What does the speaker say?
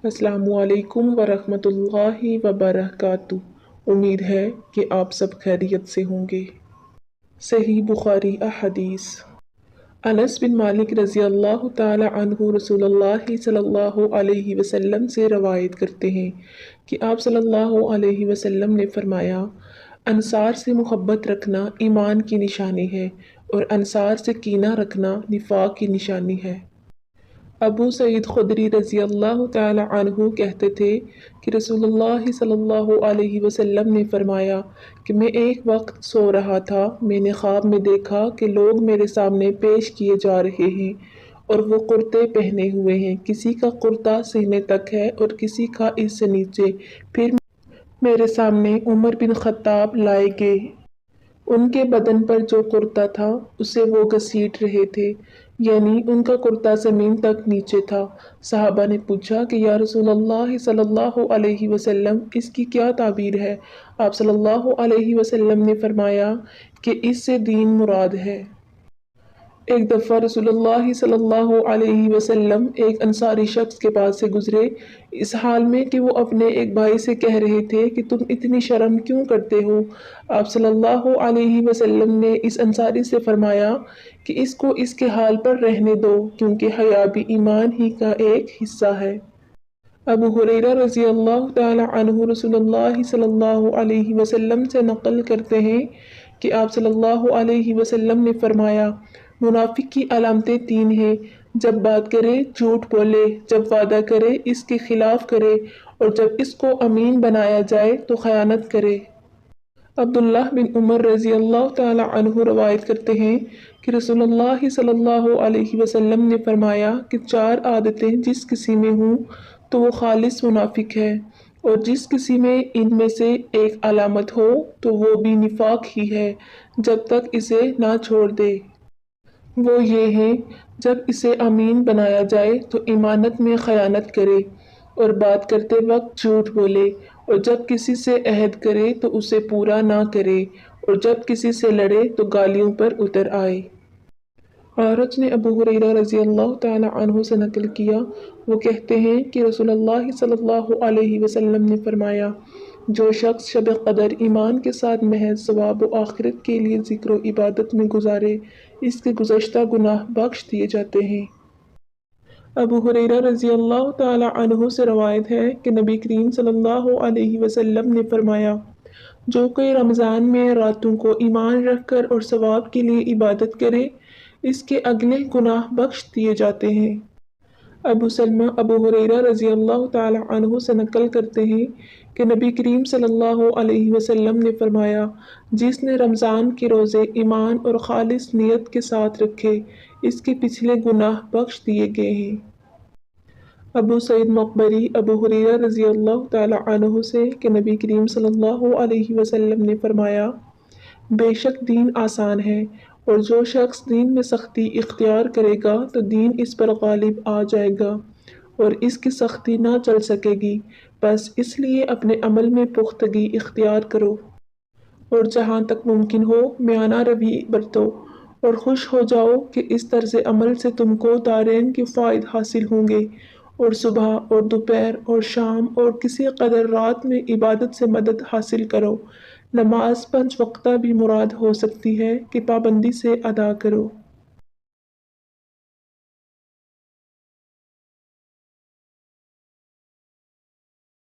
अस्सलामु अलैकुम वरहमत उल्लाह वबरकातुहू। उम्मीद है कि आप सब खैरियत से होंगे। सही बुखारी अहदीस। अनस बिन मालिक रज़ी अल्लाह ताला अन्हु रसूलुल्लाह सल्लल्लाहु अलैहि वसल्लम से रवायत करते हैं कि आप सल्लल्लाहु अलैहि वसल्लम ने फरमाया, अंसार से मोहब्बत रखना ईमान की निशानी है और अंसार से कीना रखना निफाक की निशानी है। अबू सईद खुदरी रज़ी अल्लाह ताला अन्हु कहते थे कि रसूलुल्लाह सल्लल्लाहु अलैहि वसल्लम ने फरमाया कि मैं एक वक्त सो रहा था, मैंने ख्वाब में देखा कि लोग मेरे सामने पेश किए जा रहे हैं और वो कुर्ते पहने हुए हैं, किसी का कुर्ता सीने तक है और किसी का इससे नीचे। फिर मेरे सामने उमर बिन खत्ताब लाए गए, उनके बदन पर जो कुर्ता था उसे वो घसीट रहे थे, यानी उनका कुर्ता ज़मीन तक नीचे था। सहाबा ने पूछा कि या रसूलल्लाह सल्लल्लाहु अलैहि वसल्लम, इसकी क्या ताबीर है? आप सल्लल्लाहु अलैहि वसल्लम ने फरमाया कि इससे दीन मुराद है। एक दफ़ा रसूलुल्लाह सल्लल्लाहु अलैहि वसल्लम एक अंसारी शख्स के पास से गुजरे, इस हाल में कि वो अपने एक भाई से कह रहे थे कि तुम इतनी शर्म क्यों करते हो। आप सल्लल्लाहु अलैहि वसल्लम ने इस अंसारी से फरमाया कि इसको इसके हाल पर रहने दो, क्योंकि हया भी ईमान ही का एक हिस्सा है। अबू हुरैरा रज़ी अल्लाह ताला अन्हु रसूलुल्लाह सल्लल्लाहु अलैहि वसल्लम से नकल करते हैं कि आप सल्लल्लाहु अलैहि वसल्लम ने फरमाया, मुनाफिक की अलामतें तीन हैं, जब बात करे झूठ बोले, जब वादा करे इसके खिलाफ करे और जब इसको अमीन बनाया जाए तो खयानत करे। अब्दुल्लाह बिन उमर रज़ी अल्लाह ताला अन्हु रवायत करते हैं कि रसूलुल्लाह सल्लल्लाहु अलैहि वसल्लम ने फरमाया कि चार आदतें जिस किसी में हों तो वो खालिस मुनाफिक है, और जिस किसी में इनमें से एक अलामत हो तो वो भी निफाक ही है जब तक इसे ना छोड़ दे। वो ये है, जब इसे अमीन बनाया जाए तो इमानत में खयानत करे और बात करते वक्त झूठ बोले, और जब किसी से अहद करे तो उसे पूरा ना करे, और जब किसी से लड़े तो गालियों पर उतर आए। औरत ने अबू हुरैरा रज़ी अल्लाह ताला अन्हु से नकल किया, वो कहते हैं कि रसूलुल्लाह सल्लल्लाहु अलैहि वसल्लम ने फरमाया, जो शख्स शब क़दर ईमान के साथ महज सवाब व आखिरत के लिए ज़िक्र व इबादत में गुजारे, इसके गुज़श्ता गुनाह बख्श दिए जाते हैं। अबू हुरैरा रज़ी अल्लाह ताला अन्हु से रवायत है कि नबी करीम सल्लल्लाहु अलैहि वसल्लम ने फरमाया, जो कोई रमज़ान में रातों को ईमान रखकर और सवाब के लिए इबादत करे, इसके अगले गुनाह बख्श दिए जाते हैं। अबू सलमा अबू हुरैरा रज़ी अल्लाह ताला अन्हु से नकल करते हैं कि नबी करीम सल्लल्लाहु अलैहि वसल्लम ने फरमाया, जिसने रमज़ान के रोज़े ईमान और खालिस नियत के साथ रखे, इसके पिछले गुनाह बख्श दिए गए हैं। अबू सईद मक़बरी अबू हुरैरा रज़ी अल्लाह ताला अन्हु से कि नबी करीम सल्लल्लाहु अलैहि वसल्लम ने फरमाया, बेशक दीन आसान है, और जो शख्स दीन में सख्ती इख्तियार करेगा तो दीन इस पर गालिब आ जाएगा और इसकी सख्ती ना चल सकेगी। बस इसलिए अपने अमल में पुख्तगी इख्तियार करो और जहाँ तक मुमकिन हो म्याना रवि बरतो, और खुश हो जाओ कि इस तर्ज़ अमल से तुमको दारैन के फ़ायदे हासिल होंगे, और सुबह और दोपहर और शाम और किसी कदर रात में इबादत से मदद हासिल करो। नमाज 5 वक्ता भी मुराद हो सकती है कि पाबंदी से अदा करो।